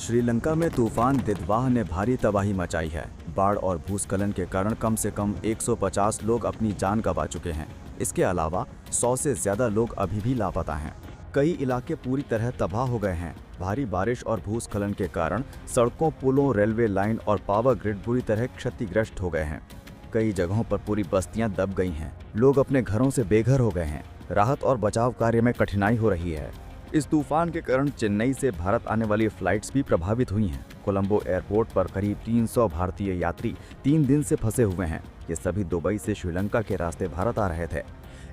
श्रीलंका में तूफान दितवाह ने भारी तबाही मचाई है। बाढ़ और भूस्खलन के कारण कम से कम 150 लोग अपनी जान गंवा चुके हैं। इसके अलावा 100 से ज्यादा लोग अभी भी लापता हैं। कई इलाके पूरी तरह तबाह हो गए हैं। भारी बारिश और भूस्खलन के कारण सड़कों, पुलों, रेलवे लाइन और पावर ग्रिड बुरी तरह क्षतिग्रस्त हो गए हैं। कई जगहों पर पूरी बस्तियां दब गई हैं। लोग अपने घरों से बेघर हो गए हैं। राहत और बचाव कार्य में कठिनाई हो रही है। इस तूफान के कारण चेन्नई से भारत आने वाली फ्लाइट्स भी प्रभावित हुई हैं। कोलंबो एयरपोर्ट पर करीब 300 भारतीय यात्री 3 दिन से फंसे हुए हैं। ये सभी दुबई से श्रीलंका के रास्ते भारत आ रहे थे।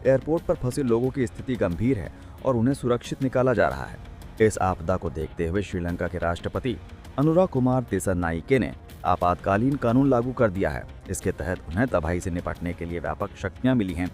एयरपोर्ट पर फंसे लोगों की स्थिति गंभीर है और उन्हें सुरक्षित निकाला जा रहा है। इस आपदा को देखते हुए श्रीलंका के राष्ट्रपति अनुरा कुमार दिसानाइके ने आपातकालीन कानून लागू कर दिया है। इसके तहत उन्हें तबाही से निपटने के लिए व्यापक शक्तियां मिली हैं।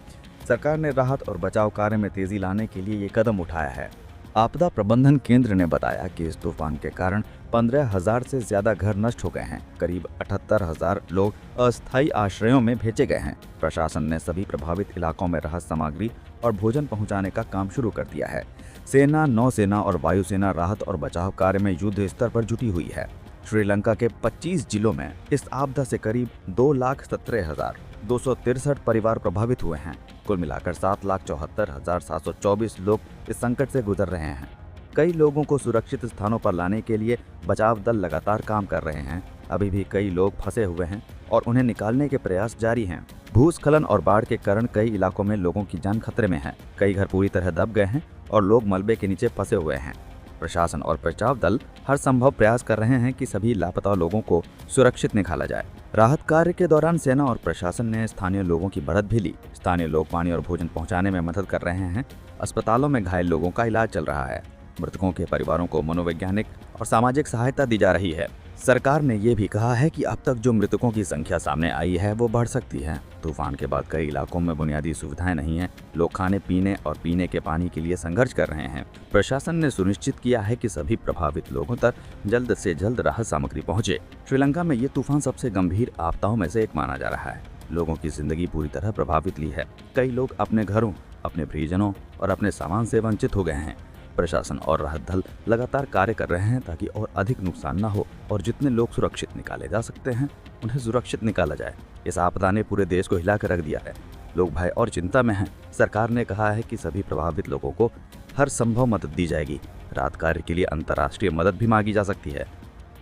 सरकार ने राहत और बचाव कार्य में तेजी लाने के लिए ये कदम उठाया है। आपदा प्रबंधन केंद्र ने बताया कि इस तूफान के कारण 15,000 से ज्यादा घर नष्ट हो गए हैं। करीब 78,000 लोग अस्थायी आश्रयों में भेजे गए हैं। प्रशासन ने सभी प्रभावित इलाकों में राहत सामग्री और भोजन पहुंचाने का काम शुरू कर दिया है। सेना, नौसेना और वायुसेना राहत और बचाव कार्य में युद्ध स्तर पर जुटी हुई है। श्रीलंका के 25 जिलों में इस आपदा से करीब 2,17,263 परिवार प्रभावित हुए हैं। कुल मिलाकर 7,74,724 लोग इस संकट से गुजर रहे हैं। कई लोगों को सुरक्षित स्थानों पर लाने के लिए बचाव दल लगातार काम कर रहे हैं। अभी भी कई लोग फंसे हुए हैं और उन्हें निकालने के प्रयास जारी हैं। भूस्खलन और बाढ़ के कारण कई इलाकों में लोगों की जान खतरे में है। कई घर पूरी तरह दब गए हैं और लोग मलबे के नीचे फंसे हुए हैं। प्रशासन और बचाव दल हर संभव प्रयास कर रहे हैं कि सभी लापता लोगों को सुरक्षित निकाला जाए। राहत कार्य के दौरान सेना और प्रशासन ने स्थानीय लोगों की मदद भी ली। स्थानीय लोग पानी और भोजन पहुंचाने में मदद कर रहे हैं। अस्पतालों में घायल लोगों का इलाज चल रहा है। मृतकों के परिवारों को मनोवैज्ञानिक और सामाजिक सहायता दी जा रही है। सरकार ने ये भी कहा है कि अब तक जो मृतकों की संख्या सामने आई है वो बढ़ सकती है। तूफान के बाद कई इलाकों में बुनियादी सुविधाएं नहीं है। लोग खाने पीने और पीने के पानी के लिए संघर्ष कर रहे हैं। प्रशासन ने सुनिश्चित किया है कि सभी प्रभावित लोगों तक जल्द से जल्द राहत सामग्री पहुंचे। श्रीलंका में ये तूफान सबसे गंभीर आपदाओं में से एक माना जा रहा है। लोगों की जिंदगी पूरी तरह प्रभावित ली है। कई लोग अपने घरों, अपने परिजनों और अपने सामान से वंचित हो गए हैं। प्रशासन और राहत दल लगातार कार्य कर रहे हैं ताकि और अधिक नुकसान न हो और जितने लोग सुरक्षित निकाले जा सकते हैं उन्हें सुरक्षित निकाला जाए। इस आपदा ने पूरे देश को हिला कर रख दिया है। लोग भय और चिंता में हैं। सरकार ने कहा है कि सभी प्रभावित लोगों को हर संभव मदद दी जाएगी। राहत कार्य के लिए अंतर्राष्ट्रीय मदद भी मांगी जा सकती है।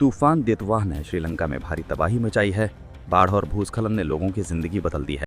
तूफान दितवाह ने श्रीलंका में भारी तबाही मचाई है। बाढ़ और भूस्खलन ने लोगों की जिंदगी बदल दी है।